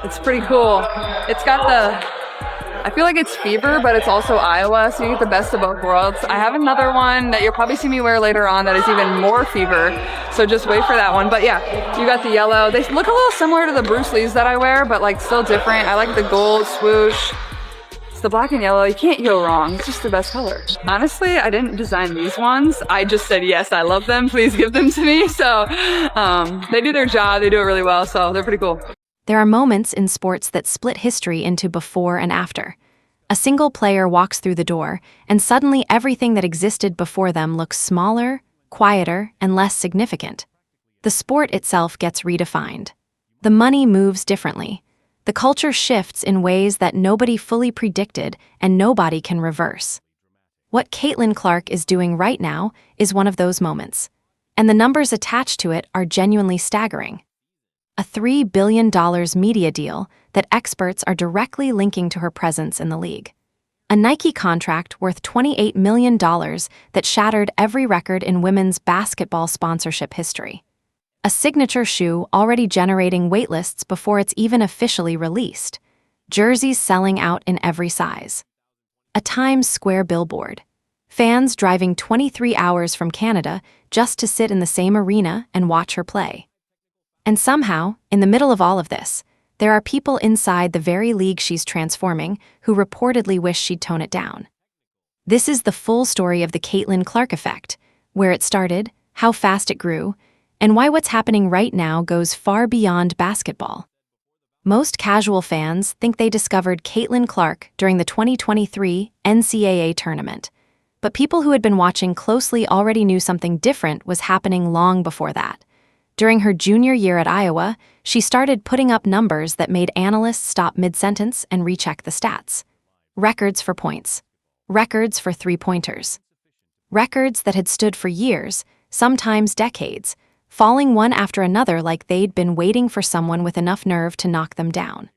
It's pretty cool. It's got I feel like it's Fever, but it's also Iowa, so you get the best of both worlds. I have another one that you'll probably see me wear later on that is even more Fever, so just wait for that one. But yeah, you got the yellow. They look a little similar to the Bruce Lees that I wear, but like still different. I like the gold swoosh. It's the black and yellow. You can't go wrong. It's just the best color. Honestly, I didn't design these ones. I just said, yes, I love them. Please give them to me. So they do their job. They do it really well, so they're pretty cool. There are moments in sports that split history into before and after. A single player walks through the door, and suddenly everything that existed before them looks smaller, quieter, and less significant. The sport itself gets redefined. The money moves differently. The culture shifts in ways that nobody fully predicted and nobody can reverse. What Caitlin Clark is doing right now is one of those moments, and the numbers attached to it are genuinely staggering. A $3 billion media deal that experts are directly linking to her presence in the league. A Nike contract worth $28 million that shattered every record in women's basketball sponsorship history. A signature shoe already generating waitlists before it's even officially released. Jerseys selling out in every size. A Times Square billboard. Fans driving 23 hours from Canada just to sit in the same arena and watch her play. And somehow, in the middle of all of this, there are people inside the very league she's transforming who reportedly wish she'd tone it down. This is the full story of the Caitlin Clark effect, where it started, how fast it grew, and why what's happening right now goes far beyond basketball. Most casual fans think they discovered Caitlin Clark during the 2023 NCAA tournament, but people who had been watching closely already knew something different was happening long before that. During her junior year at Iowa, she started putting up numbers that made analysts stop mid-sentence and recheck the stats. Records for points. Records for three-pointers. Records that had stood for years, sometimes decades, falling one after another like they'd been waiting for someone with enough nerve to knock them down.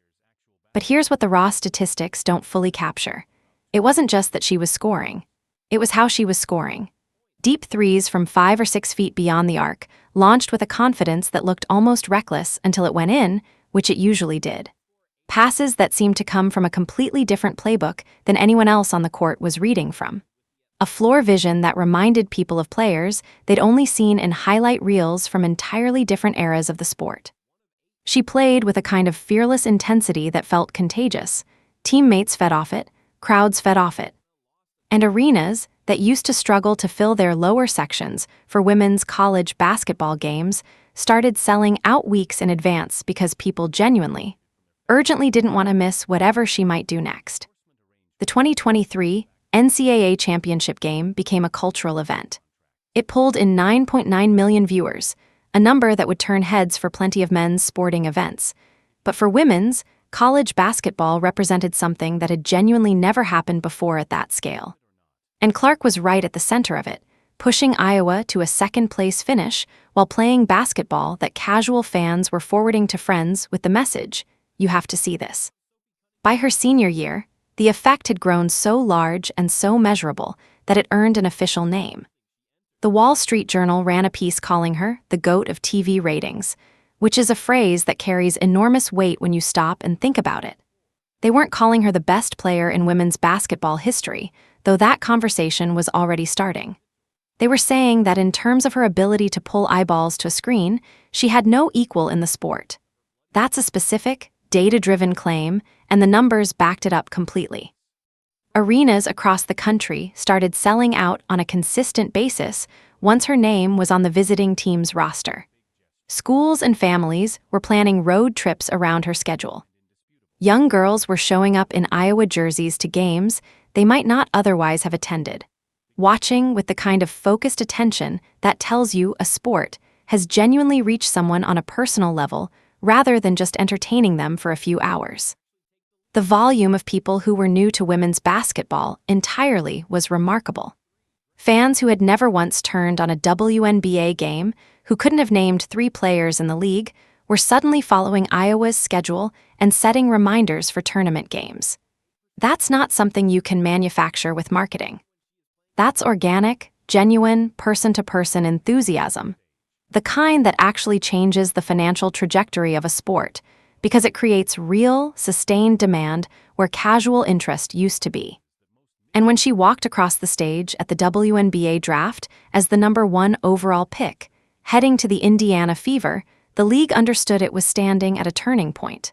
But here's what the raw statistics don't fully capture. It wasn't just that she was scoring. It was how she was scoring. Deep threes from 5 or 6 feet beyond the arc, launched with a confidence that looked almost reckless until it went in, which it usually did. Passes that seemed to come from a completely different playbook than anyone else on the court was reading from. A floor vision that reminded people of players they'd only seen in highlight reels from entirely different eras of the sport. She played with a kind of fearless intensity that felt contagious. Teammates fed off it, crowds fed off it. And arenas that used to struggle to fill their lower sections for women's college basketball games started selling out weeks in advance because people genuinely, urgently didn't want to miss whatever she might do next. The 2023 NCAA championship game became a cultural event. It pulled in 9.9 million viewers, a number that would turn heads for plenty of men's sporting events. But for women's, college basketball represented something that had genuinely never happened before at that scale. And Clark was right at the center of it, pushing Iowa to a second-place finish while playing basketball that casual fans were forwarding to friends with the message, "You have to see this." By her senior year, the effect had grown so large and so measurable that it earned an official name. The Wall Street Journal ran a piece calling her the GOAT of TV ratings, which is a phrase that carries enormous weight when you stop and think about it. They weren't calling her the best player in women's basketball history, though that conversation was already starting. They were saying that in terms of her ability to pull eyeballs to a screen, she had no equal in the sport. That's a specific, data-driven claim, and the numbers backed it up completely. Arenas across the country started selling out on a consistent basis once her name was on the visiting team's roster. Schools and families were planning road trips around her schedule. Young girls were showing up in Iowa jerseys to games they might not otherwise have attended, watching with the kind of focused attention that tells you a sport has genuinely reached someone on a personal level rather than just entertaining them for a few hours. The volume of people who were new to women's basketball entirely was remarkable. Fans who had never once turned on a WNBA game, who couldn't have named 3 players in the league, were suddenly following Iowa's schedule and setting reminders for tournament games. That's not something you can manufacture with marketing. That's organic, genuine, person-to-person enthusiasm, the kind that actually changes the financial trajectory of a sport, because it creates real, sustained demand where casual interest used to be. And when she walked across the stage at the WNBA draft as the #1 overall pick, heading to the Indiana Fever, the league understood it was standing at a turning point.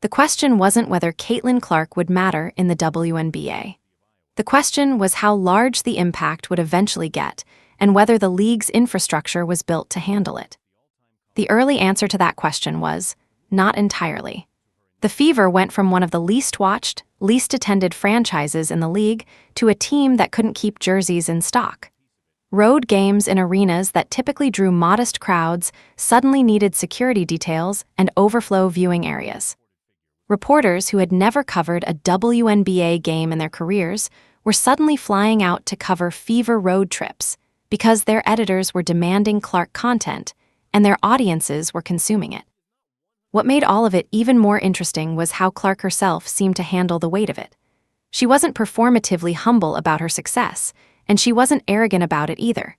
The question wasn't whether Caitlin Clark would matter in the WNBA. The question was how large the impact would eventually get and whether the league's infrastructure was built to handle it. The early answer to that question was, not entirely. The Fever went from one of the least watched, least attended franchises in the league to a team that couldn't keep jerseys in stock. Road games in arenas that typically drew modest crowds suddenly needed security details and overflow viewing areas. Reporters who had never covered a WNBA game in their careers were suddenly flying out to cover Fever road trips because their editors were demanding Clark content and their audiences were consuming it. What made all of it even more interesting was how Clark herself seemed to handle the weight of it. She wasn't performatively humble about her success, and she wasn't arrogant about it either.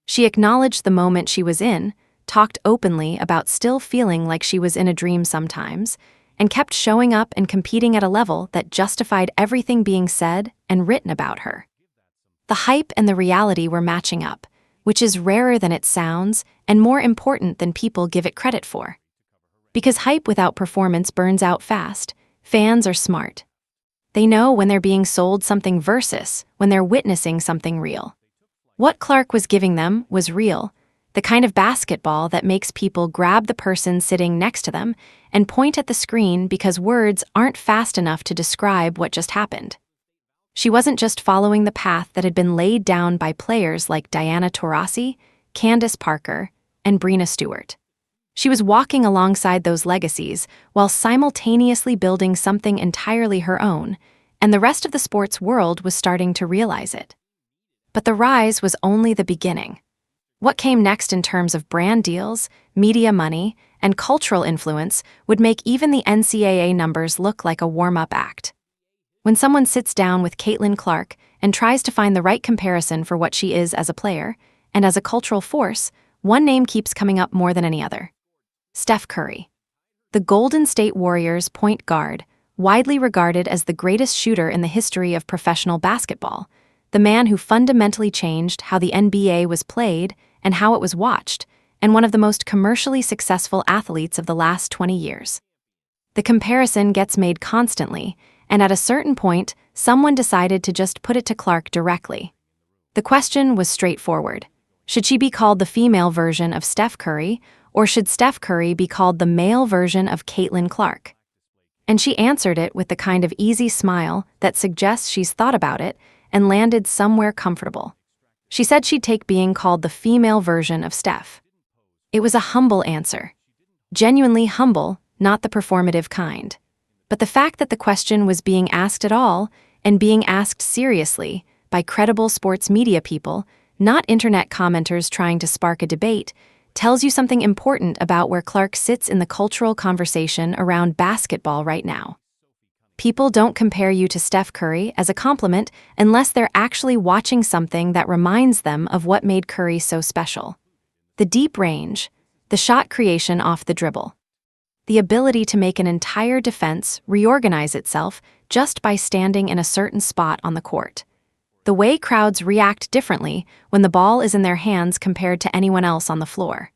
She acknowledged the moment she was in, talked openly about still feeling like she was in a dream sometimes, and kept showing up and competing at a level that justified everything being said and written about her. The hype and the reality were matching up, which is rarer than it sounds and more important than people give it credit for. Because hype without performance burns out fast, fans are smart. They know when they're being sold something versus when they're witnessing something real. What Clark was giving them was real, the kind of basketball that makes people grab the person sitting next to them and point at the screen because words aren't fast enough to describe what just happened. She wasn't just following the path that had been laid down by players like Diana Taurasi, Candace Parker, and Breena Stewart. She was walking alongside those legacies while simultaneously building something entirely her own, and the rest of the sports world was starting to realize it. But the rise was only the beginning. What came next in terms of brand deals, media money, and cultural influence would make even the NCAA numbers look like a warm-up act. When someone sits down with Caitlin Clark and tries to find the right comparison for what she is as a player and as a cultural force, one name keeps coming up more than any other. Steph Curry. The Golden State Warriors point guard, widely regarded as the greatest shooter in the history of professional basketball, the man who fundamentally changed how the NBA was played and how it was watched, and one of the most commercially successful athletes of the last 20 years. The comparison gets made constantly, and at a certain point, someone decided to just put it to Clark directly. The question was straightforward. Should she be called the female version of Steph Curry, or should Steph Curry be called the male version of Caitlin Clark? And she answered it with the kind of easy smile that suggests she's thought about it and landed somewhere comfortable. She said she'd take being called the female version of Steph. It was a humble answer. Genuinely humble, not the performative kind. But the fact that the question was being asked at all, and being asked seriously, by credible sports media people, not internet commenters trying to spark a debate, tells you something important about where Clark sits in the cultural conversation around basketball right now. People don't compare you to Steph Curry as a compliment unless they're actually watching something that reminds them of what made Curry so special. The deep range, the shot creation off the dribble. The ability to make an entire defense reorganize itself just by standing in a certain spot on the court. The way crowds react differently when the ball is in their hands compared to anyone else on the floor.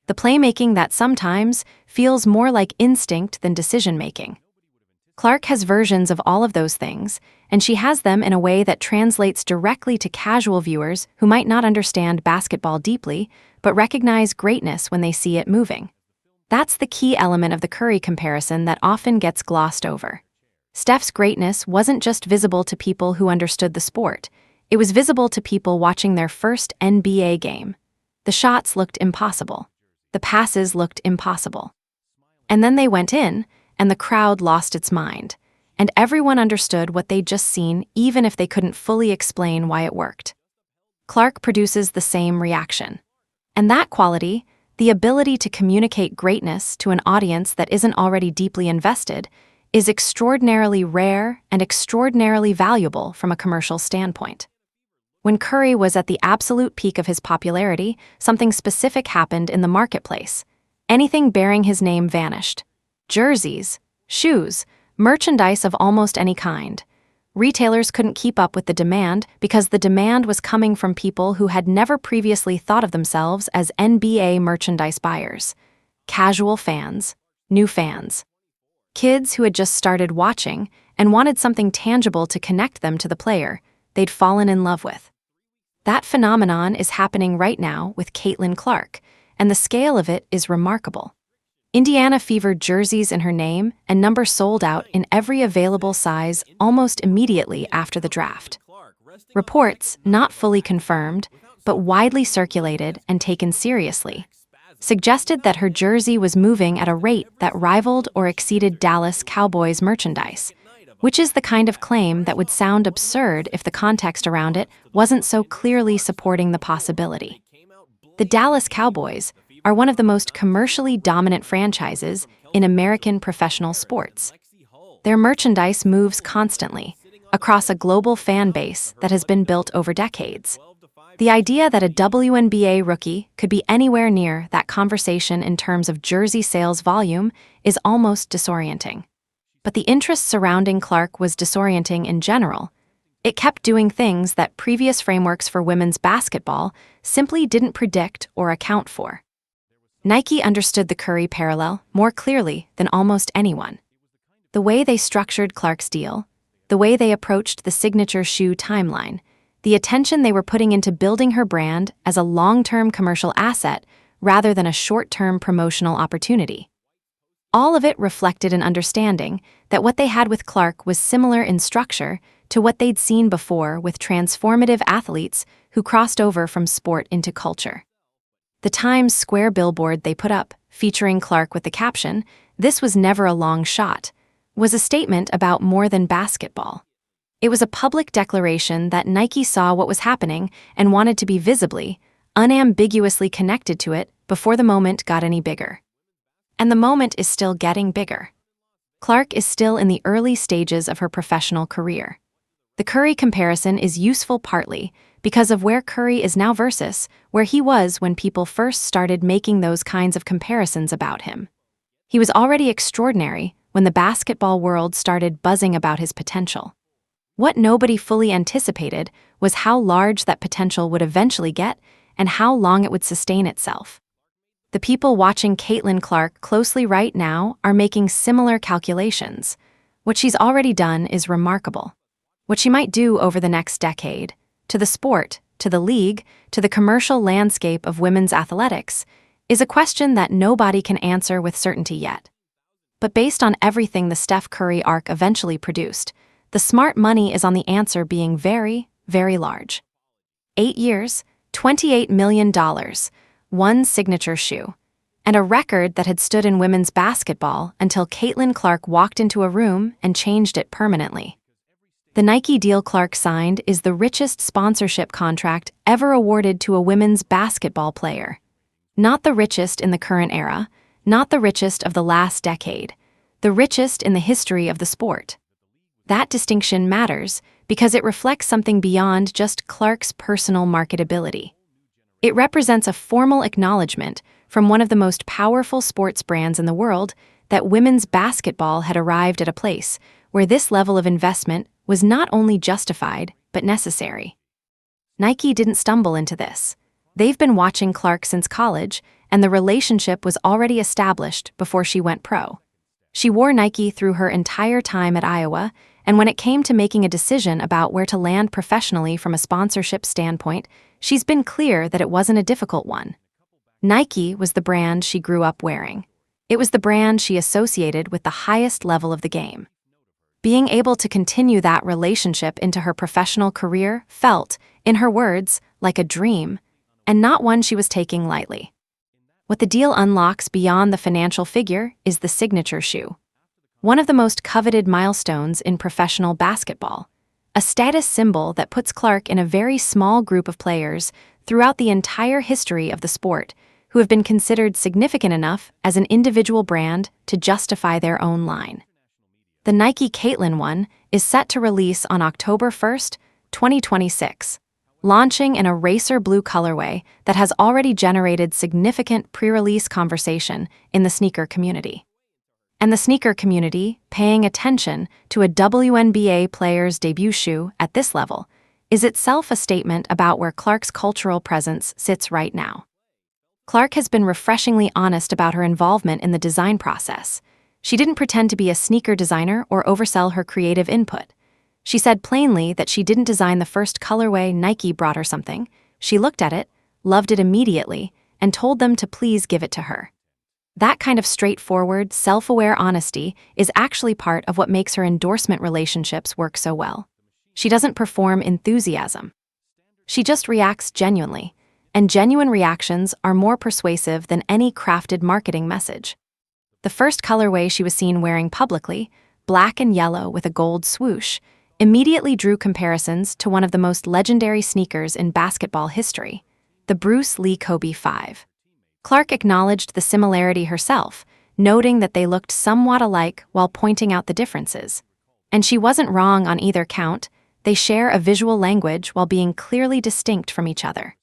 The playmaking that sometimes feels more like instinct than decision-making. Clark has versions of all of those things, and she has them in a way that translates directly to casual viewers who might not understand basketball deeply, but recognize greatness when they see it moving. That's the key element of the Curry comparison that often gets glossed over. Steph's greatness wasn't just visible to people who understood the sport. It was visible to people watching their first NBA game. The shots looked impossible. The passes looked impossible. And then they went in, and the crowd lost its mind. And everyone understood what they'd just seen, even if they couldn't fully explain why it worked. Clark produces the same reaction. And that quality, the ability to communicate greatness to an audience that isn't already deeply invested, is extraordinarily rare and extraordinarily valuable from a commercial standpoint. When Curry was at the absolute peak of his popularity, something specific happened in the marketplace. Anything bearing his name vanished. Jerseys, shoes, merchandise of almost any kind. Retailers couldn't keep up with the demand because the demand was coming from people who had never previously thought of themselves as NBA merchandise buyers. Casual fans, new fans. Kids who had just started watching and wanted something tangible to connect them to the player they'd fallen in love with. That phenomenon is happening right now with Caitlin Clark, and the scale of it is remarkable. Indiana Fever jerseys in her name and number sold out in every available size almost immediately after the draft. Reports, not fully confirmed, but widely circulated and taken seriously, suggested that her jersey was moving at a rate that rivaled or exceeded Dallas Cowboys merchandise, which is the kind of claim that would sound absurd if the context around it wasn't so clearly supporting the possibility. The Dallas Cowboys are one of the most commercially dominant franchises in American professional sports. Their merchandise moves constantly across a global fan base that has been built over decades. The idea that a WNBA rookie could be anywhere near that conversation in terms of jersey sales volume is almost disorienting. But the interest surrounding Clark was disorienting in general. It kept doing things that previous frameworks for women's basketball simply didn't predict or account for. Nike understood the Curry parallel more clearly than almost anyone. The way they structured Clark's deal, the way they approached the signature shoe timeline, the attention they were putting into building her brand as a long-term commercial asset rather than a short-term promotional opportunity. All of it reflected an understanding that what they had with Clark was similar in structure to what they'd seen before with transformative athletes who crossed over from sport into culture. The Times Square billboard they put up, featuring Clark with the caption, "This was never a long shot," was a statement about more than basketball. It was a public declaration that Nike saw what was happening and wanted to be visibly, unambiguously connected to it before the moment got any bigger. And the moment is still getting bigger. Clark is still in the early stages of her professional career. The Curry comparison is useful partly because of where Curry is now versus where he was when people first started making those kinds of comparisons about him. He was already extraordinary when the basketball world started buzzing about his potential. What nobody fully anticipated was how large that potential would eventually get and how long it would sustain itself. The people watching Caitlin Clark closely right now are making similar calculations. What she's already done is remarkable. What she might do over the next decade, to the sport, to the league, to the commercial landscape of women's athletics, is a question that nobody can answer with certainty yet. But based on everything the Steph Curry arc eventually produced, the smart money is on the answer being very, very large. 8 years, $28 million, one signature shoe, and a record that had stood in women's basketball until Caitlin Clark walked into a room and changed it permanently. The Nike deal Clark signed is the richest sponsorship contract ever awarded to a women's basketball player. Not the richest in the current era, not the richest of the last decade, the richest in the history of the sport. That distinction matters because it reflects something beyond just Clark's personal marketability. It represents a formal acknowledgement from one of the most powerful sports brands in the world that women's basketball had arrived at a place where this level of investment was not only justified, but necessary. Nike didn't stumble into this. They've been watching Clark since college, and the relationship was already established before she went pro. She wore Nike through her entire time at Iowa, and when it came to making a decision about where to land professionally from a sponsorship standpoint, she's been clear that it wasn't a difficult one. Nike was the brand she grew up wearing. It was the brand she associated with the highest level of the game. Being able to continue that relationship into her professional career felt, in her words, like a dream, and not one she was taking lightly. What the deal unlocks beyond the financial figure is the signature shoe. One of the most coveted milestones in professional basketball, a status symbol that puts Clark in a very small group of players throughout the entire history of the sport who have been considered significant enough as an individual brand to justify their own line. The Nike Caitlin one is set to release on October 1st, 2026, launching in a racer blue colorway that has already generated significant pre-release conversation in the sneaker community. And the sneaker community, paying attention to a WNBA player's debut shoe at this level, is itself a statement about where Clark's cultural presence sits right now. Clark has been refreshingly honest about her involvement in the design process. She didn't pretend to be a sneaker designer or oversell her creative input. She said plainly that she didn't design the first colorway Nike brought her something. She looked at it, loved it immediately, and told them to please give it to her. That kind of straightforward, self-aware honesty is actually part of what makes her endorsement relationships work so well. She doesn't perform enthusiasm. She just reacts genuinely, and genuine reactions are more persuasive than any crafted marketing message. The first colorway she was seen wearing publicly, black and yellow with a gold swoosh, immediately drew comparisons to one of the most legendary sneakers in basketball history, the Bruce Lee Kobe 5. Clark acknowledged the similarity herself, noting that they looked somewhat alike while pointing out the differences. And she wasn't wrong on either count. They share a visual language while being clearly distinct from each other.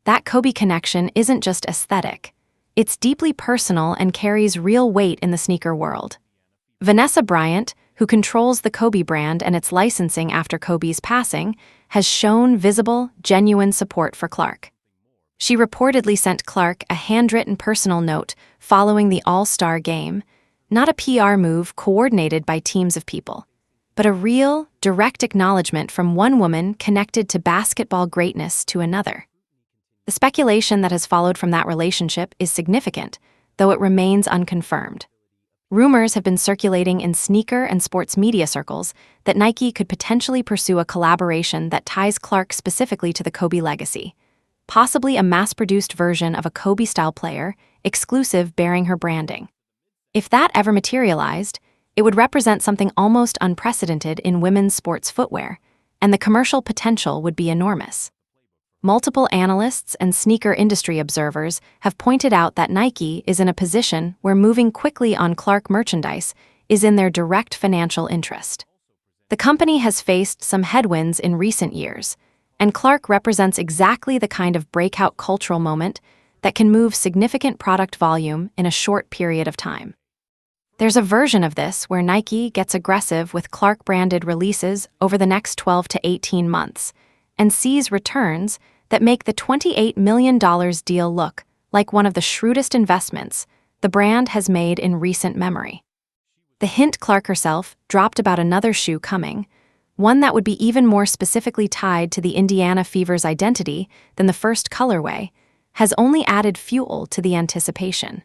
That Kobe connection isn't just aesthetic. It's deeply personal and carries real weight in the sneaker world. Vanessa Bryant, who controls the Kobe brand and its licensing after Kobe's passing, has shown visible, genuine support for Clark. She reportedly sent Clark a handwritten personal note following the All-Star game, not a PR move coordinated by teams of people, but a real, direct acknowledgement from one woman connected to basketball greatness to another. The speculation that has followed from that relationship is significant, though it remains unconfirmed. Rumors have been circulating in sneaker and sports media circles that Nike could potentially pursue a collaboration that ties Clark specifically to the Kobe legacy, possibly a mass-produced version of a Kobe-style player, exclusive bearing her branding. If that ever materialized, it would represent something almost unprecedented in women's sports footwear, and the commercial potential would be enormous. Multiple analysts and sneaker industry observers have pointed out that Nike is in a position where moving quickly on Clark merchandise is in their direct financial interest. The company has faced some headwinds in recent years, and Clark represents exactly the kind of breakout cultural moment that can move significant product volume in a short period of time. There's a version of this where Nike gets aggressive with Clark-branded releases over the next 12 to 18 months and sees returns that make the $28 million deal look like one of the shrewdest investments the brand has made in recent memory. The hint Clark herself dropped about another shoe coming, one that would be even more specifically tied to the Indiana Fever's identity than the first colorway, has only added fuel to the anticipation.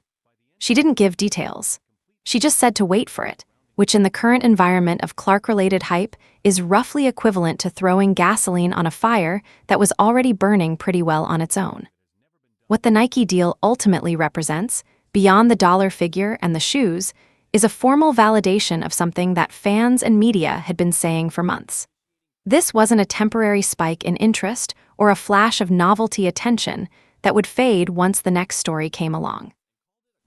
She didn't give details. She just said to wait for it, which in the current environment of Clark-related hype is roughly equivalent to throwing gasoline on a fire that was already burning pretty well on its own. What the Nike deal ultimately represents, beyond the dollar figure and the shoes, is a formal validation of something that fans and media had been saying for months. This wasn't a temporary spike in interest or a flash of novelty attention that would fade once the next story came along.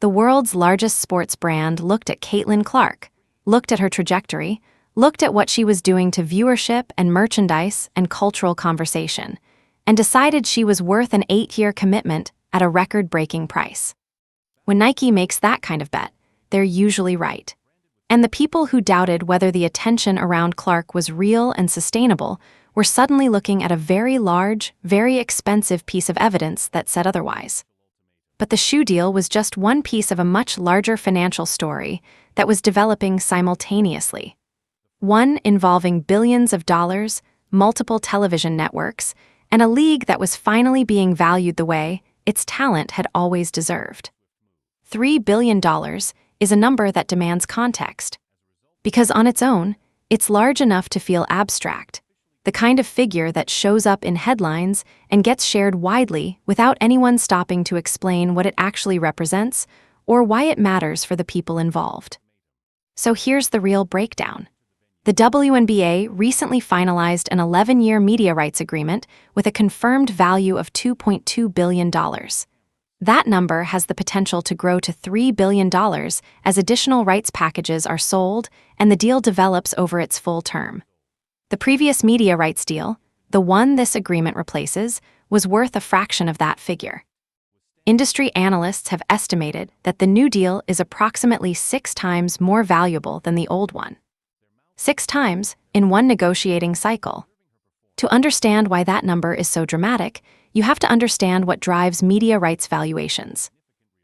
The world's largest sports brand looked at Caitlin Clark, looked at her trajectory, looked at what she was doing to viewership and merchandise and cultural conversation, and decided she was worth an 8-year commitment at a record-breaking price. When Nike makes that kind of bet, they're usually right. And the people who doubted whether the attention around Clark was real and sustainable were suddenly looking at a very large, very expensive piece of evidence that said otherwise. But the shoe deal was just one piece of a much larger financial story that was developing simultaneously. One involving billions of dollars, multiple television networks, and a league that was finally being valued the way its talent had always deserved. $3 billion is a number that demands context. Because on its own, it's large enough to feel abstract, the kind of figure that shows up in headlines and gets shared widely without anyone stopping to explain what it actually represents or why it matters for the people involved. So here's the real breakdown. The WNBA recently finalized an 11-year media rights agreement with a confirmed value of $2.2 billion. That number has the potential to grow to $3 billion as additional rights packages are sold and the deal develops over its full term. The previous media rights deal, the one this agreement replaces, was worth a fraction of that figure. Industry analysts have estimated that the new deal is approximately 6 times more valuable than the old one. 6 times in one negotiating cycle. To understand why that number is so dramatic, you have to understand what drives media rights valuations.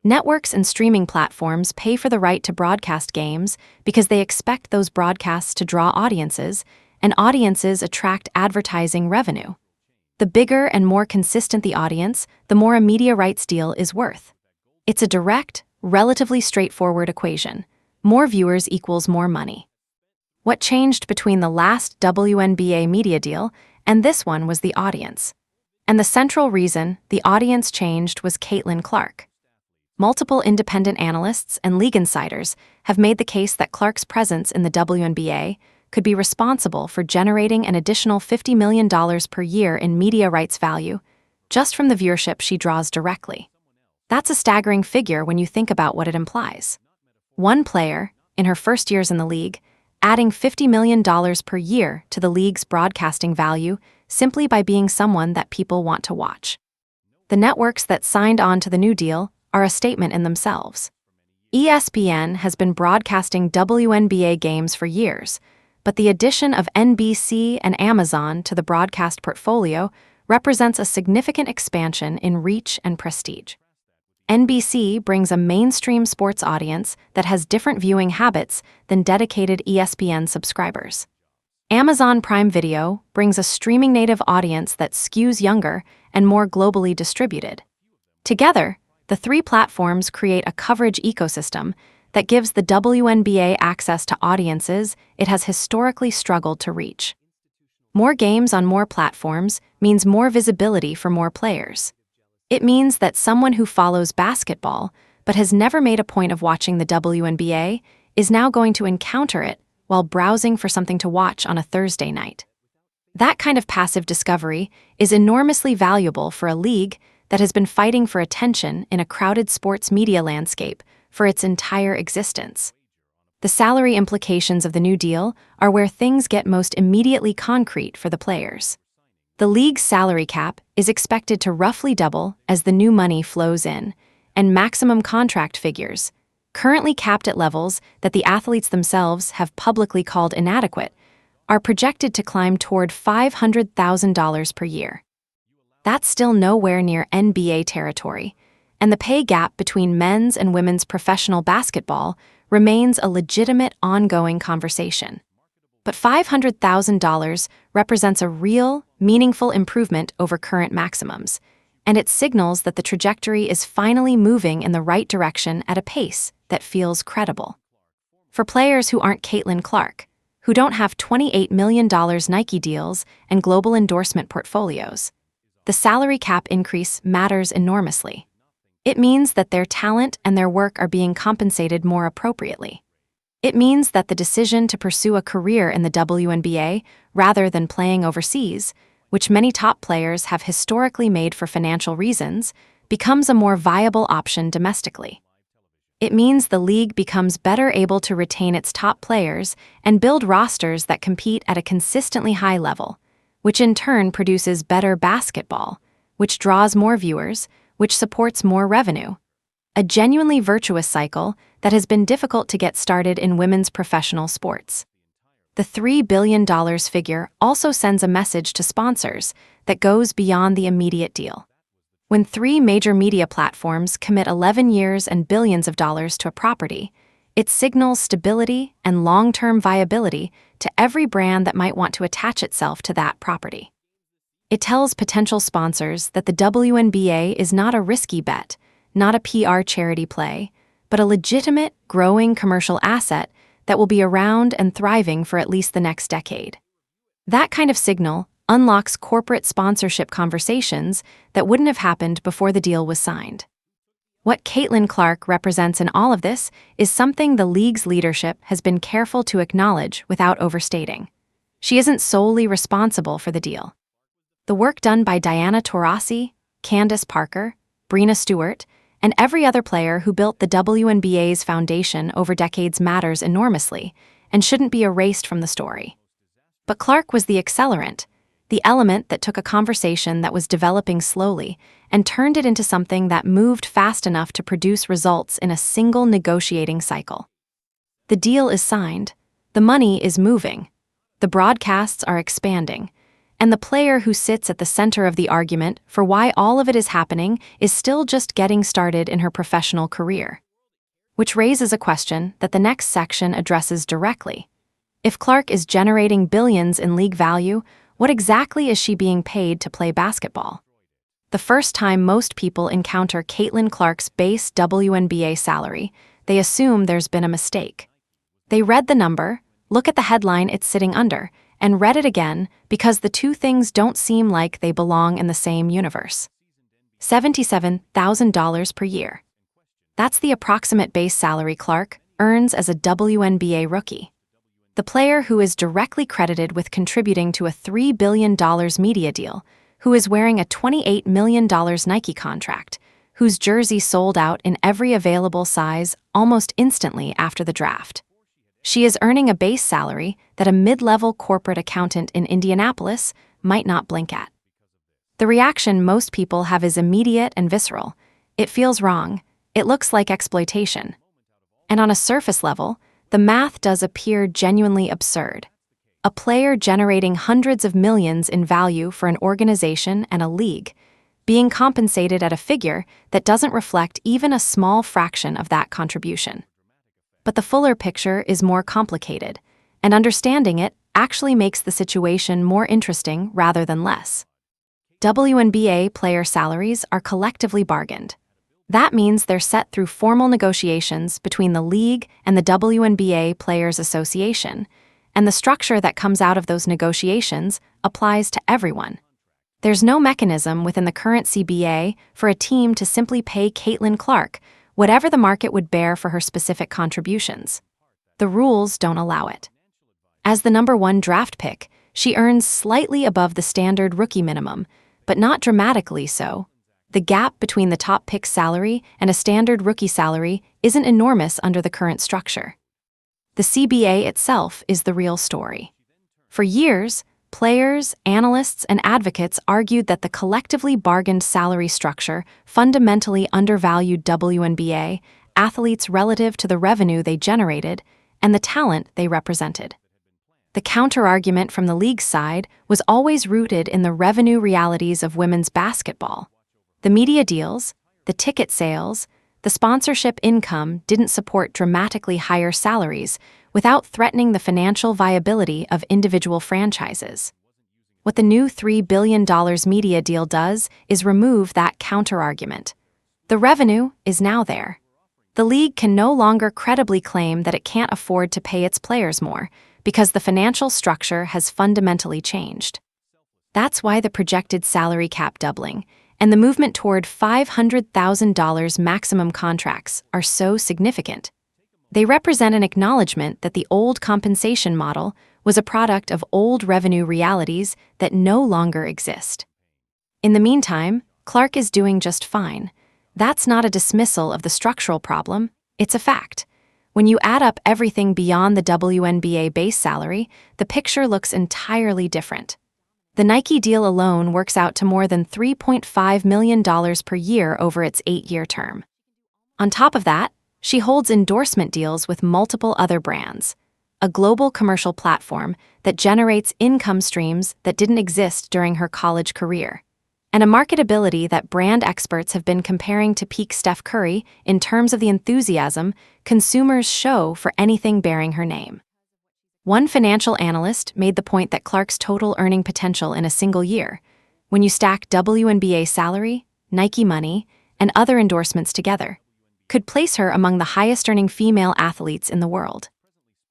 Networks and streaming platforms pay for the right to broadcast games because they expect those broadcasts to draw audiences, and audiences attract advertising revenue. The bigger and more consistent the audience, the more a media rights deal is worth. It's a direct, relatively straightforward equation. More viewers equals more money. What changed between the last WNBA media deal and this one was the audience. And the central reason the audience changed was Caitlin Clark. Multiple independent analysts and league insiders have made the case that Clark's presence in the WNBA could be responsible for generating an additional $50 million per year in media rights value just from the viewership she draws directly. That's a staggering figure when you think about what it implies. One player, in her first years in the league, adding $50 million per year to the league's broadcasting value simply by being someone that people want to watch. The networks that signed on to the new deal are a statement in themselves. ESPN has been broadcasting WNBA games for years, but the addition of NBC and Amazon to the broadcast portfolio represents a significant expansion in reach and prestige. NBC brings a mainstream sports audience that has different viewing habits than dedicated ESPN subscribers. Amazon Prime Video brings a streaming native audience that skews younger and more globally distributed. Together, the three platforms create a coverage ecosystem that gives the WNBA access to audiences it has historically struggled to reach. More games on more platforms means more visibility for more players. It means that someone who follows basketball but has never made a point of watching the WNBA is now going to encounter it while browsing for something to watch on a Thursday night. That kind of passive discovery is enormously valuable for a league that has been fighting for attention in a crowded sports media landscape for its entire existence. The salary implications of the new deal are where things get most immediately concrete for the players. The league's salary cap is expected to roughly double as the new money flows in, and maximum contract figures, currently capped at levels that the athletes themselves have publicly called inadequate, are projected to climb toward $500,000 per year. That's still nowhere near NBA territory, and the pay gap between men's and women's professional basketball remains a legitimate ongoing conversation. But $500,000 represents a real, meaningful improvement over current maximums, and it signals that the trajectory is finally moving in the right direction at a pace that feels credible. For players who aren't Caitlin Clark, who don't have $28 million Nike deals and global endorsement portfolios, the salary cap increase matters enormously. It means that their talent and their work are being compensated more appropriately. It means that the decision to pursue a career in the WNBA rather than playing overseas, which many top players have historically made for financial reasons, becomes a more viable option domestically. It means the league becomes better able to retain its top players and build rosters that compete at a consistently high level, which in turn produces better basketball, which draws more viewers, which supports more revenue. A genuinely virtuous cycle that has been difficult to get started in women's professional sports. The $3 billion figure also sends a message to sponsors that goes beyond the immediate deal. When 3 major media platforms commit 11 years and billions of dollars to a property, it signals stability and long-term viability to every brand that might want to attach itself to that property. It tells potential sponsors that the WNBA is not a risky bet, not a PR charity play, but a legitimate, growing commercial asset that will be around and thriving for at least the next decade. That kind of signal unlocks corporate sponsorship conversations that wouldn't have happened before the deal was signed. What Caitlin Clark represents in all of this is something the league's leadership has been careful to acknowledge without overstating. She isn't solely responsible for the deal. The work done by Diana Taurasi, Candace Parker, Breena Stewart, and every other player who built the WNBA's foundation over decades matters enormously and shouldn't be erased from the story. But Clark was the accelerant, the element that took a conversation that was developing slowly and turned it into something that moved fast enough to produce results in a single negotiating cycle. The deal is signed, the money is moving, the broadcasts are expanding, and the player who sits at the center of the argument for why all of it is happening is still just getting started in her professional career. Which raises a question that the next section addresses directly. If Clark is generating billions in league value, what exactly is she being paid to play basketball? The first time most people encounter Caitlin Clark's base WNBA salary, they assume there's been a mistake. They read the number, look at the headline it's sitting under, and read it again because the two things don't seem like they belong in the same universe. $77,000 per year. That's the approximate base salary Clark earns as a WNBA rookie. The player who is directly credited with contributing to a $3 billion media deal, who is wearing a $28 million Nike contract, whose jersey sold out in every available size almost instantly after the draft. She is earning a base salary that a mid-level corporate accountant in Indianapolis might not blink at. The reaction most people have is immediate and visceral. It feels wrong. It looks like exploitation. And on a surface level, the math does appear genuinely absurd. A player generating hundreds of millions in value for an organization and a league, being compensated at a figure that doesn't reflect even a small fraction of that contribution. But the fuller picture is more complicated, and understanding it actually makes the situation more interesting rather than less. WNBA player salaries are collectively bargained. That means they're set through formal negotiations between the league and the WNBA Players Association, and the structure that comes out of those negotiations applies to everyone. There's no mechanism within the current CBA for a team to simply pay Caitlin Clark whatever the market would bear for her specific contributions. The rules don't allow it. As the #1 draft pick, she earns slightly above the standard rookie minimum, but not dramatically so. The gap between the top pick's salary and a standard rookie salary isn't enormous under the current structure. The CBA itself is the real story. For years, players, analysts, and advocates argued that the collectively bargained salary structure fundamentally undervalued WNBA athletes relative to the revenue they generated and the talent they represented. The counterargument from the league's side was always rooted in the revenue realities of women's basketball. The media deals, the ticket sales, the sponsorship income didn't support dramatically higher salaries without threatening the financial viability of individual franchises. What the new $3 billion media deal does is remove that counterargument. The revenue is now there. The league can no longer credibly claim that it can't afford to pay its players more because the financial structure has fundamentally changed. That's why the projected salary cap doubling and the movement toward $500,000 maximum contracts are so significant. They represent an acknowledgement that the old compensation model was a product of old revenue realities that no longer exist. In the meantime, Clark is doing just fine. That's not a dismissal of the structural problem, it's a fact. When you add up everything beyond the WNBA base salary, the picture looks entirely different. The Nike deal alone works out to more than $3.5 million per year over its 8-year term. On top of that, she holds endorsement deals with multiple other brands, a global commercial platform that generates income streams that didn't exist during her college career, and a marketability that brand experts have been comparing to peak Steph Curry in terms of the enthusiasm consumers show for anything bearing her name. One financial analyst made the point that Clark's total earning potential in a single year, when you stack WNBA salary, Nike money, and other endorsements together, could place her among the highest-earning female athletes in the world.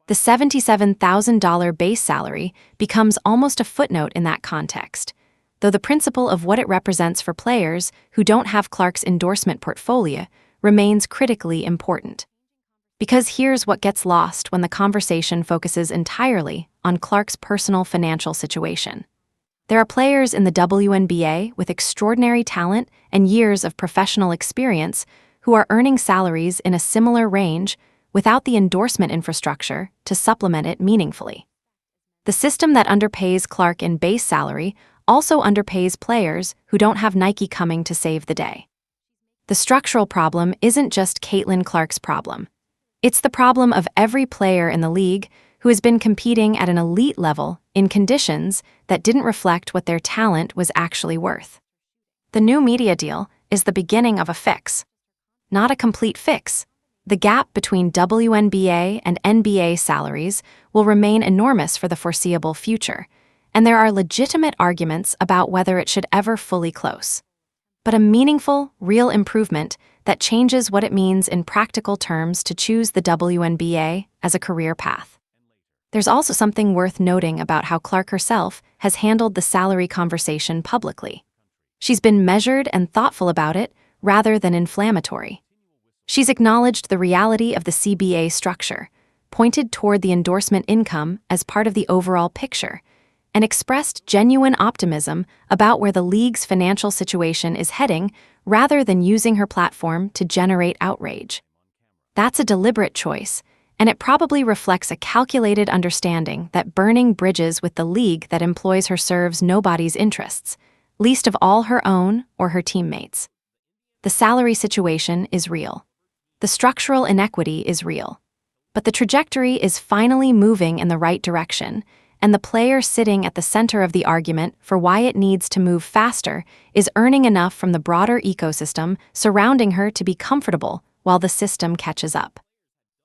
The $77,000 base salary becomes almost a footnote in that context, though the principle of what it represents for players who don't have Clark's endorsement portfolio remains critically important. Because here's what gets lost when the conversation focuses entirely on Clark's personal financial situation. There are players in the WNBA with extraordinary talent and years of professional experience who are earning salaries in a similar range without the endorsement infrastructure to supplement it meaningfully. The system that underpays Clark in base salary also underpays players who don't have Nike coming to save the day. The structural problem isn't just Caitlin Clark's problem. It's the problem of every player in the league who has been competing at an elite level in conditions that didn't reflect what their talent was actually worth. The new media deal is the beginning of a fix. Not a complete fix. The gap between WNBA and NBA salaries will remain enormous for the foreseeable future, and there are legitimate arguments about whether it should ever fully close. But a meaningful, real improvement that changes what it means in practical terms to choose the WNBA as a career path. There's also something worth noting about how Clark herself has handled the salary conversation publicly. She's been measured and thoughtful about it rather than inflammatory. She's acknowledged the reality of the CBA structure, pointed toward the endorsement income as part of the overall picture, and expressed genuine optimism about where the league's financial situation is heading rather than using her platform to generate outrage. That's a deliberate choice, and it probably reflects a calculated understanding that burning bridges with the league that employs her serves nobody's interests, least of all her own or her teammates. The salary situation is real. The structural inequity is real. But the trajectory is finally moving in the right direction, and the player sitting at the center of the argument for why it needs to move faster is earning enough from the broader ecosystem surrounding her to be comfortable while the system catches up.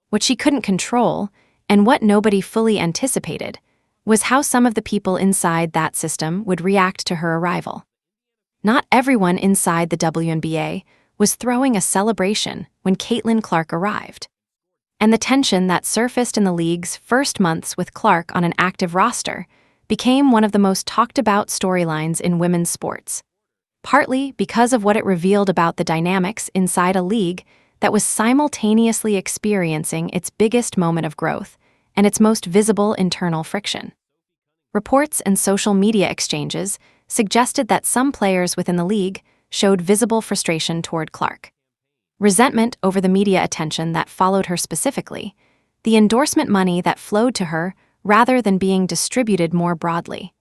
What she couldn't control, and what nobody fully anticipated, was how some of the people inside that system would react to her arrival. Not everyone inside the WNBA was throwing a celebration when Caitlin Clark arrived. And the tension that surfaced in the league's first months with Clark on an active roster became one of the most talked-about storylines in women's sports, partly because of what it revealed about the dynamics inside a league that was simultaneously experiencing its biggest moment of growth and its most visible internal friction. Reports and social media exchanges suggested that some players within the league showed visible frustration toward Clark. Resentment over the media attention that followed her specifically, the endorsement money that flowed to her rather than being distributed more broadly,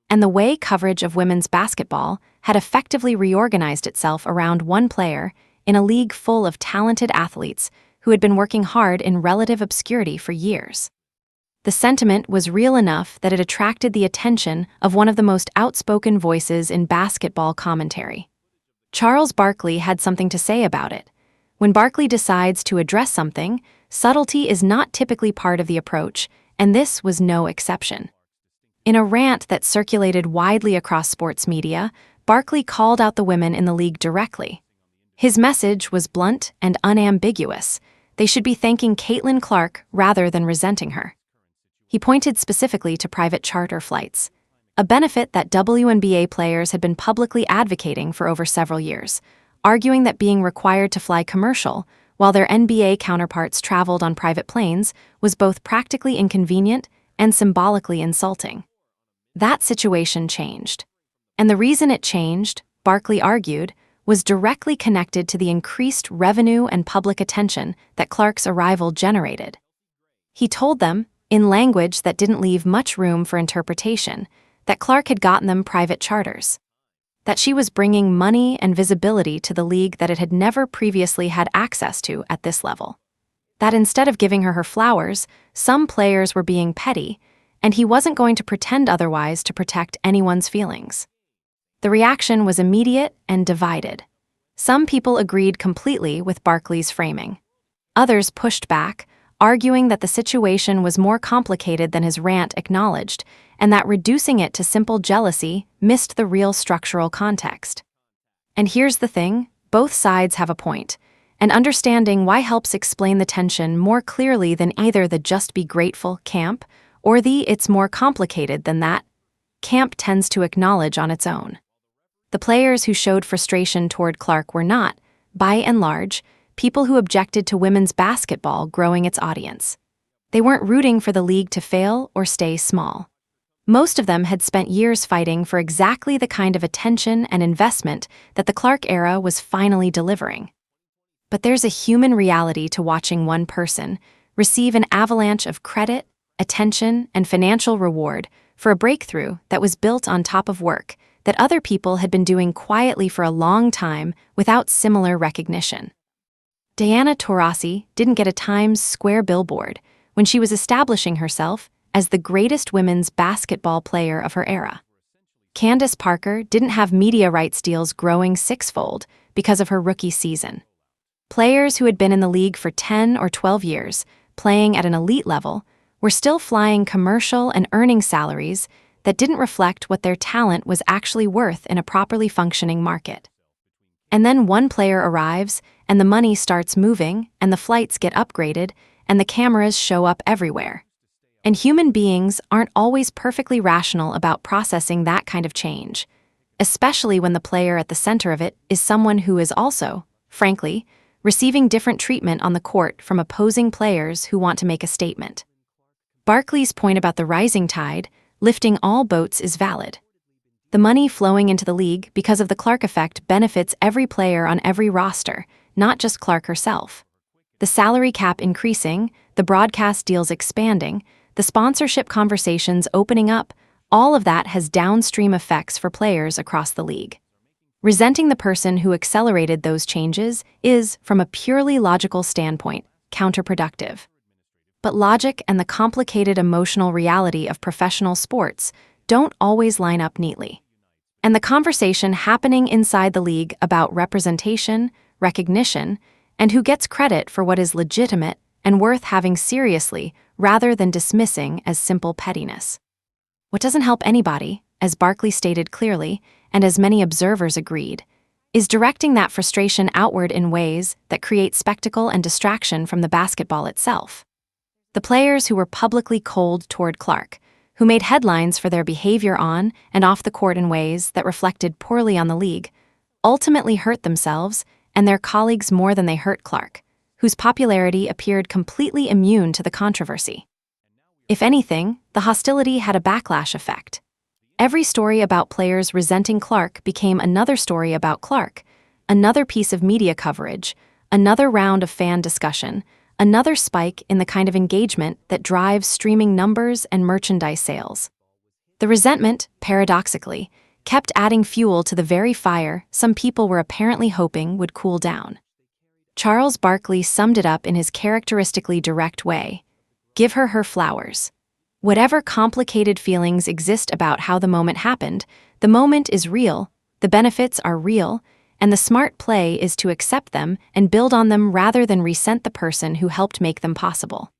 and the way coverage of women's basketball had effectively reorganized itself around one player in a league full of talented athletes who had been working hard in relative obscurity for years. The sentiment was real enough that it attracted the attention of one of the most outspoken voices in basketball commentary. Charles Barkley had something to say about it. When Barkley decides to address something, subtlety is not typically part of the approach, and this was no exception. In a rant that circulated widely across sports media, Barkley called out the women in the league directly. His message was blunt and unambiguous. They should be thanking Caitlin Clark rather than resenting her. He pointed specifically to private charter flights, a benefit that WNBA players had been publicly advocating for over several years, arguing that being required to fly commercial while their NBA counterparts traveled on private planes was both practically inconvenient and symbolically insulting. That situation changed. And the reason it changed, Barkley argued, was directly connected to the increased revenue and public attention that Clark's arrival generated. He told them, in language that didn't leave much room for interpretation, that Clark had gotten them private charters, that she was bringing money and visibility to the league that it had never previously had access to at this level, that instead of giving her flowers, some players were being petty, and he wasn't going to pretend otherwise to protect anyone's feelings. The reaction was immediate and divided. Some people agreed completely with Barkley's framing. Others pushed back, arguing that the situation was more complicated than his rant acknowledged, and that reducing it to simple jealousy missed the real structural context. And here's the thing, both sides have a point, and understanding why helps explain the tension more clearly than either the just be grateful camp or the it's more complicated than that camp tends to acknowledge on its own. The players who showed frustration toward Clark were not, by and large, people who objected to women's basketball growing its audience. They weren't rooting for the league to fail or stay small. Most of them had spent years fighting for exactly the kind of attention and investment that the Clark era was finally delivering. But there's a human reality to watching one person receive an avalanche of credit, attention, and financial reward for a breakthrough that was built on top of work that other people had been doing quietly for a long time without similar recognition. Diana Taurasi didn't get a Times Square billboard when she was establishing herself as the greatest women's basketball player of her era. Candace Parker didn't have media rights deals growing sixfold because of her rookie season. Players who had been in the league for 10 or 12 years, playing at an elite level, were still flying commercial and earning salaries that didn't reflect what their talent was actually worth in a properly functioning market. And then one player arrives, and the money starts moving, and the flights get upgraded, and the cameras show up everywhere. And human beings aren't always perfectly rational about processing that kind of change, especially when the player at the center of it is someone who is also, frankly, receiving different treatment on the court from opposing players who want to make a statement. Barkley's point about the rising tide, lifting all boats, is valid. The money flowing into the league because of the Clark effect benefits every player on every roster, not just Clark herself. The salary cap increasing, the broadcast deals expanding, the sponsorship conversations opening up, all of that has downstream effects for players across the league. Resenting the person who accelerated those changes is, from a purely logical standpoint, counterproductive. But logic and the complicated emotional reality of professional sports don't always line up neatly. And the conversation happening inside the league about representation, recognition, and who gets credit for what is legitimate and worth having seriously rather than dismissing as simple pettiness. What doesn't help anybody, as Barkley stated clearly, and as many observers agreed, is directing that frustration outward in ways that create spectacle and distraction from the basketball itself. The players who were publicly cold toward Clark, who made headlines for their behavior on and off the court in ways that reflected poorly on the league, ultimately hurt themselves and their colleagues more than they hurt Clark, whose popularity appeared completely immune to the controversy. If anything, the hostility had a backlash effect. Every story about players resenting Clark became another story about Clark, another piece of media coverage, another round of fan discussion, another spike in the kind of engagement that drives streaming numbers and merchandise sales. The resentment, paradoxically, kept adding fuel to the very fire some people were apparently hoping would cool down. Charles Barkley summed it up in his characteristically direct way: give her flowers. Whatever complicated feelings exist about how the moment happened, the moment is real, the benefits are real, and the smart play is to accept them and build on them rather than resent the person who helped make them possible.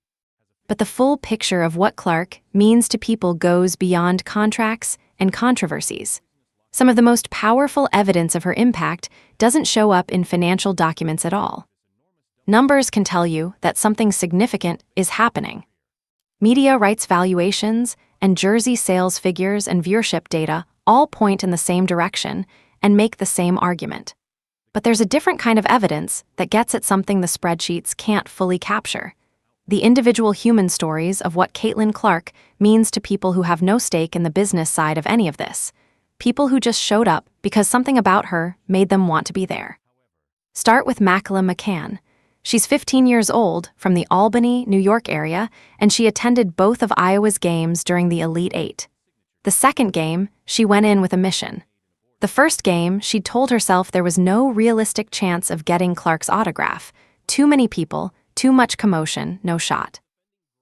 But the full picture of what Clark means to people goes beyond contracts and controversies. Some of the most powerful evidence of her impact doesn't show up in financial documents at all. Numbers can tell you that something significant is happening. Media rights valuations and jersey sales figures and viewership data all point in the same direction and make the same argument. But there's a different kind of evidence that gets at something the spreadsheets can't fully capture: the individual human stories of what Caitlin Clark means to people who have no stake in the business side of any of this, people who just showed up because something about her made them want to be there. Start with Makala McCann. She's 15 years old, from the Albany, New York area, and she attended both of Iowa's games during the Elite Eight. The second game, she went in with a mission. The first game, she'd told herself there was no realistic chance of getting Clark's autograph. Too many people, too much commotion, no shot.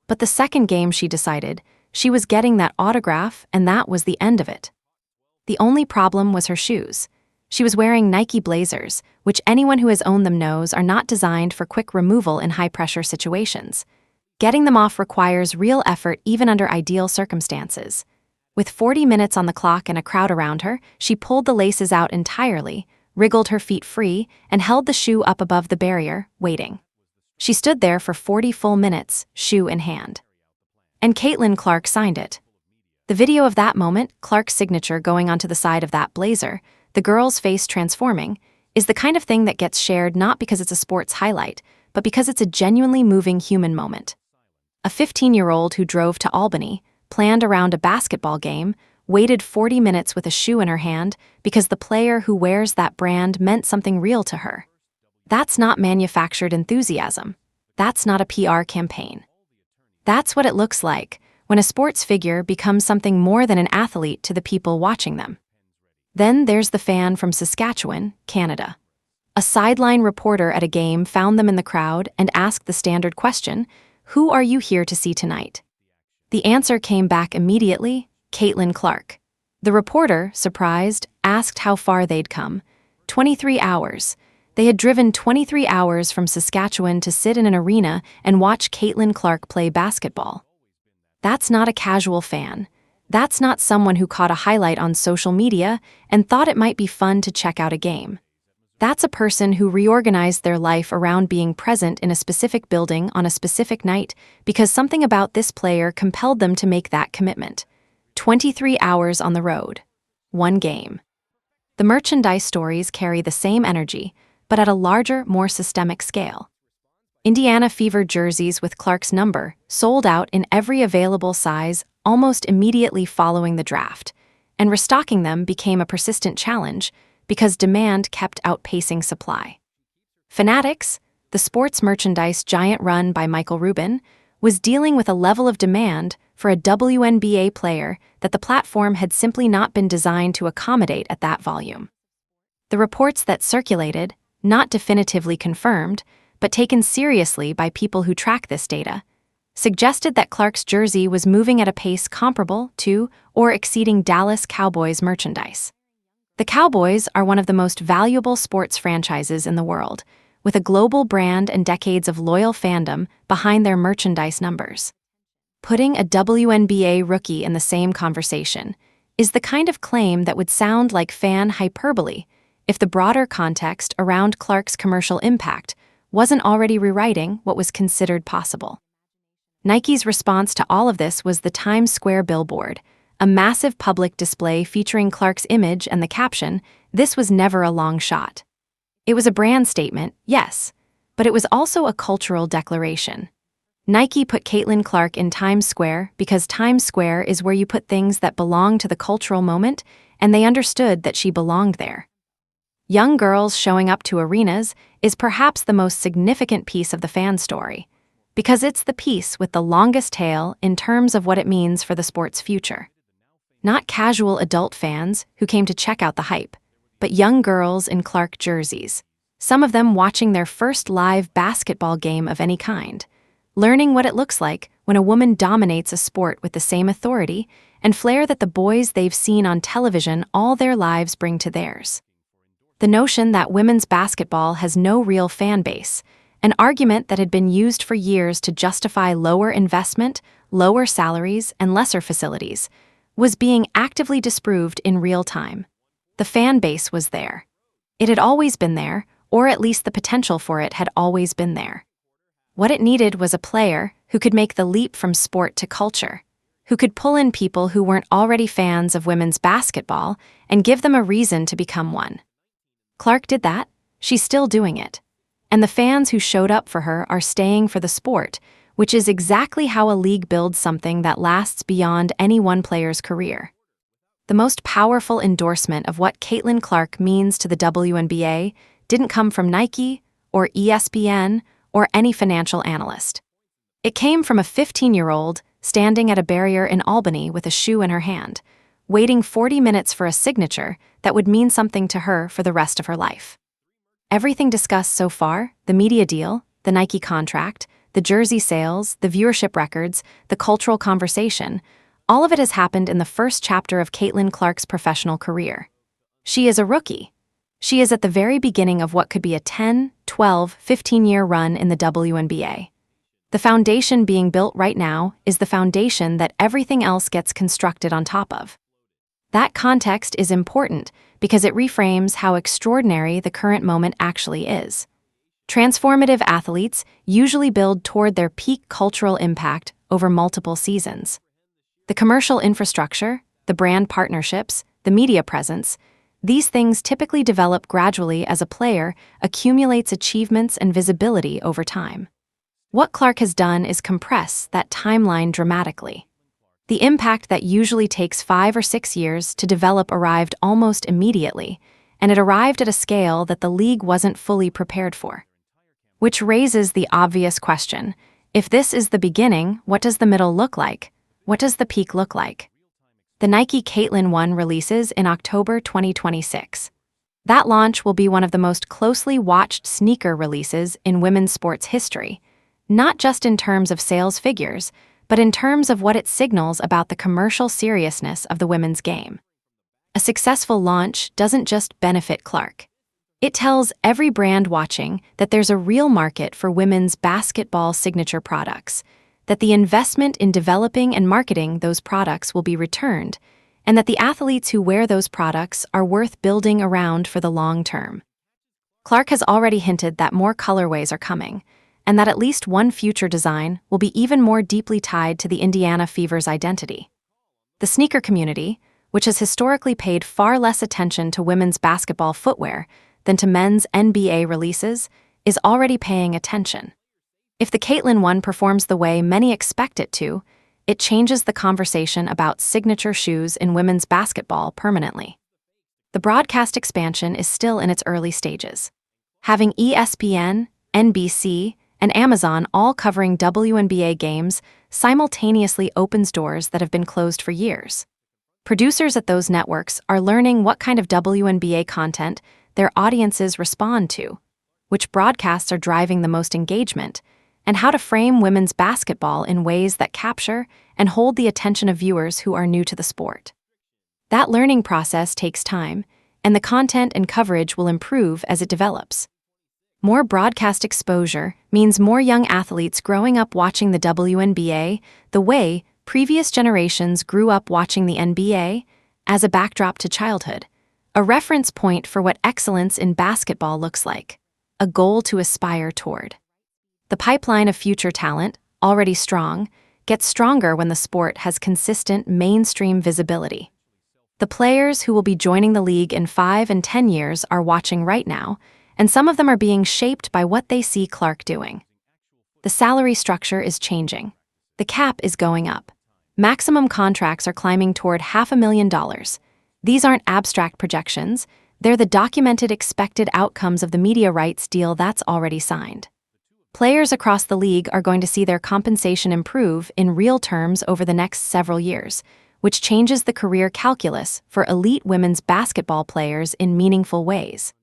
But the second game, she decided, she was getting that autograph, and that was the end of it. The only problem was her shoes. She was wearing Nike Blazers, which anyone who has owned them knows are not designed for quick removal in high-pressure situations. Getting them off requires real effort even under ideal circumstances. With 40 minutes on the clock and a crowd around her, she pulled the laces out entirely, wriggled her feet free, and held the shoe up above the barrier, waiting. She stood there for 40 full minutes, shoe in hand. And Caitlin Clark signed it. The video of that moment, Clark's signature going onto the side of that blazer, the girl's face transforming, is the kind of thing that gets shared not because it's a sports highlight, but because it's a genuinely moving human moment. A 15-year-old who drove to Albany, planned around a basketball game, waited 40 minutes with a shoe in her hand because the player who wears that brand meant something real to her. That's not manufactured enthusiasm. That's not a PR campaign. That's what it looks like when a sports figure becomes something more than an athlete to the people watching them. Then there's the fan from Saskatchewan, Canada. A sideline reporter at a game found them in the crowd and asked the standard question, "Who are you here to see tonight?" The answer came back immediately, Caitlin Clark. The reporter, surprised, asked how far they'd come. 23 hours. They had driven 23 hours from Saskatchewan to sit in an arena and watch Caitlin Clark play basketball. That's not a casual fan. That's not someone who caught a highlight on social media and thought it might be fun to check out a game. That's a person who reorganized their life around being present in a specific building on a specific night because something about this player compelled them to make that commitment. 23 hours on the road. One game. The merchandise stories carry the same energy, but at a larger, more systemic scale. Indiana Fever jerseys with Clark's number sold out in every available size almost immediately following the draft, and restocking them became a persistent challenge because demand kept outpacing supply. Fanatics, the sports merchandise giant run by Michael Rubin, was dealing with a level of demand for a WNBA player that the platform had simply not been designed to accommodate at that volume. The reports that circulated, not definitively confirmed, but taken seriously by people who track this data, suggested that Clark's jersey was moving at a pace comparable to or exceeding Dallas Cowboys merchandise. The Cowboys are one of the most valuable sports franchises in the world, with a global brand and decades of loyal fandom behind their merchandise numbers. Putting a WNBA rookie in the same conversation is the kind of claim that would sound like fan hyperbole if the broader context around Clark's commercial impact wasn't already rewriting what was considered possible. Nike's response to all of this was the Times Square billboard, a massive public display featuring Clark's image and the caption, "This was never a long shot." It was a brand statement, yes, but it was also a cultural declaration. Nike put Caitlin Clark in Times Square because Times Square is where you put things that belong to the cultural moment, and they understood that she belonged there. Young girls showing up to arenas is perhaps the most significant piece of the fan story, because it's the piece with the longest tail in terms of what it means for the sport's future. Not casual adult fans who came to check out the hype, but young girls in Clark jerseys, some of them watching their first live basketball game of any kind, learning what it looks like when a woman dominates a sport with the same authority and flair that the boys they've seen on television all their lives bring to theirs. The notion that women's basketball has no real fan base, an argument that had been used for years to justify lower investment, lower salaries, and lesser facilities, was being actively disproved in real time. The fan base was there. It had always been there, or at least the potential for it had always been there. What it needed was a player who could make the leap from sport to culture, who could pull in people who weren't already fans of women's basketball and give them a reason to become one. Clark did that. She's still doing it. And the fans who showed up for her are staying for the sport, which is exactly how a league builds something that lasts beyond any one player's career. The most powerful endorsement of what Caitlin Clark means to the WNBA didn't come from Nike or ESPN or any financial analyst. It came from a 15-year-old standing at a barrier in Albany with a shoe in her hand, waiting 40 minutes for a signature that would mean something to her for the rest of her life. Everything discussed so far, the media deal, the Nike contract, the jersey sales, the viewership records, the cultural conversation, all of it has happened in the first chapter of Caitlin Clark's professional career. She is a rookie. She is at the very beginning of what could be a 10, 12, 15-year run in the WNBA. The foundation being built right now is the foundation that everything else gets constructed on top of. That context is important because it reframes how extraordinary the current moment actually is. Transformative athletes usually build toward their peak cultural impact over multiple seasons. The commercial infrastructure, the brand partnerships, the media presence, these things typically develop gradually as a player accumulates achievements and visibility over time. What Clark has done is compress that timeline dramatically. The impact that usually takes 5 or 6 years to develop arrived almost immediately, and it arrived at a scale that the league wasn't fully prepared for. Which raises the obvious question, if this is the beginning, what does the middle look like? What does the peak look like? The Nike Caitlin 1 releases in October 2026. That launch will be one of the most closely watched sneaker releases in women's sports history, not just in terms of sales figures, but in terms of what it signals about the commercial seriousness of the women's game. A successful launch doesn't just benefit Clark. It tells every brand watching that there's a real market for women's basketball signature products, that the investment in developing and marketing those products will be returned, and that the athletes who wear those products are worth building around for the long term. Clark has already hinted that more colorways are coming, and that at least one future design will be even more deeply tied to the Indiana Fever's identity. The sneaker community, which has historically paid far less attention to women's basketball footwear than to men's NBA releases, is already paying attention. If the Caitlin 1 performs the way many expect it to, it changes the conversation about signature shoes in women's basketball permanently. The broadcast expansion is still in its early stages. Having ESPN, NBC, and Amazon all covering WNBA games simultaneously opens doors that have been closed for years. Producers at those networks are learning what kind of WNBA content their audiences respond to, which broadcasts are driving the most engagement, and how to frame women's basketball in ways that capture and hold the attention of viewers who are new to the sport. That learning process takes time, and the content and coverage will improve as it develops. More broadcast exposure means more young athletes growing up watching the WNBA the way previous generations grew up watching the NBA, as a backdrop to childhood, a reference point for what excellence in basketball looks like, a goal to aspire toward. The pipeline of future talent, already strong, gets stronger when the sport has consistent mainstream visibility. The players who will be joining the league in 5 and 10 years are watching right now, and some of them are being shaped by what they see Clark doing. The salary structure is changing. The cap is going up. Maximum contracts are climbing toward $500,000. These aren't abstract projections, they're the documented expected outcomes of the media rights deal that's already signed. Players across the league are going to see their compensation improve in real terms over the next several years, which changes the career calculus for elite women's basketball players in meaningful ways.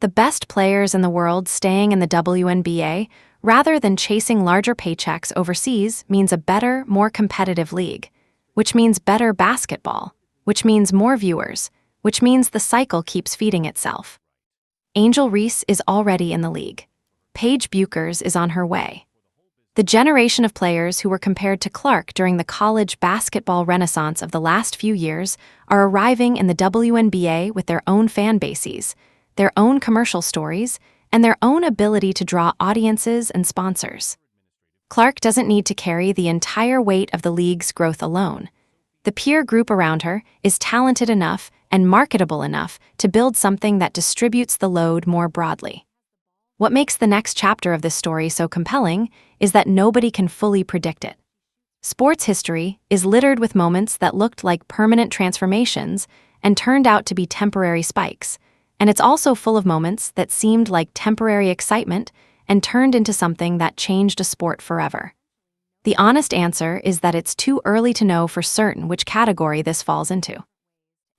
The best players in the world staying in the WNBA, rather than chasing larger paychecks overseas, means a better, more competitive league, which means better basketball, which means more viewers, which means the cycle keeps feeding itself. Angel Reese is already in the league. Paige Buchers is on her way. The generation of players who were compared to Clark during the college basketball renaissance of the last few years are arriving in the WNBA with their own fan bases, their own commercial stories, and their own ability to draw audiences and sponsors. Clark doesn't need to carry the entire weight of the league's growth alone. The peer group around her is talented enough and marketable enough to build something that distributes the load more broadly. What makes the next chapter of this story so compelling is that nobody can fully predict it. Sports history is littered with moments that looked like permanent transformations and turned out to be temporary spikes, and it's also full of moments that seemed like temporary excitement and turned into something that changed a sport forever. The honest answer is that it's too early to know for certain which category this falls into.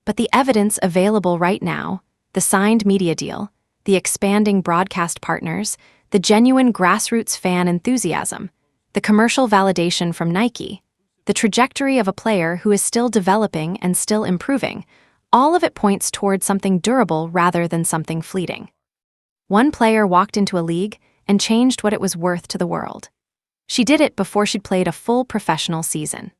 But the evidence available right now, the signed media deal, the expanding broadcast partners, the genuine grassroots fan enthusiasm, the commercial validation from Nike, the trajectory of a player who is still developing and still improving, all of it points toward something durable rather than something fleeting. One player walked into a league and changed what it was worth to the world. She did it before she'd played a full professional season.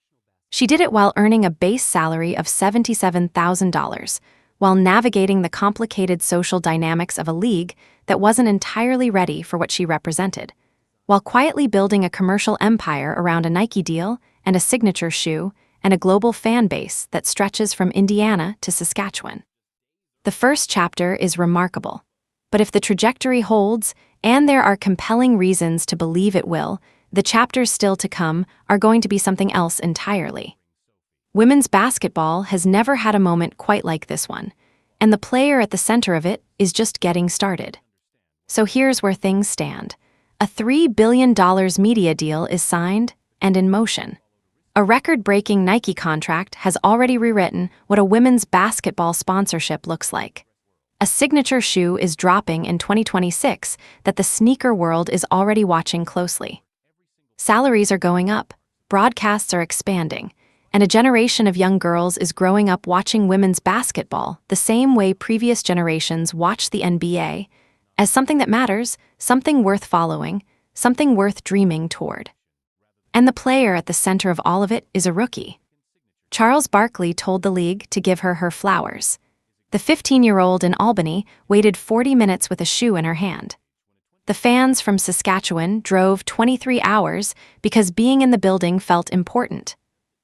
She did it while earning a base salary of $77,000, while navigating the complicated social dynamics of a league that wasn't entirely ready for what she represented, while quietly building a commercial empire around a Nike deal and a signature shoe and a global fan base that stretches from Indiana to Saskatchewan. The first chapter is remarkable, but if the trajectory holds, and there are compelling reasons to believe it will, the chapters still to come are going to be something else entirely. Women's basketball has never had a moment quite like this one, and the player at the center of it is just getting started. So here's where things stand. A $3 billion media deal is signed and in motion. A record-breaking Nike contract has already rewritten what a women's basketball sponsorship looks like. A signature shoe is dropping in 2026 that the sneaker world is already watching closely. Salaries are going up, broadcasts are expanding, and a generation of young girls is growing up watching women's basketball the same way previous generations watched the NBA, as something that matters, something worth following, something worth dreaming toward. And the player at the center of all of it is a rookie. Charles Barkley told the league to give her flowers. The 15-year-old in Albany waited 40 minutes with a shoe in her hand. The fans from Saskatchewan drove 23 hours because being in the building felt important.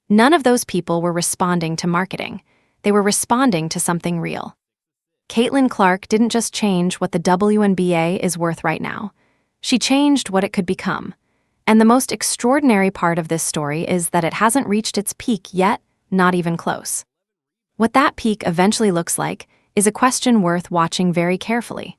None of those people were responding to marketing. They were responding to something real. Caitlin Clark didn't just change what the WNBA is worth right now. She changed what it could become. And the most extraordinary part of this story is that it hasn't reached its peak yet, not even close. What that peak eventually looks like is a question worth watching very carefully.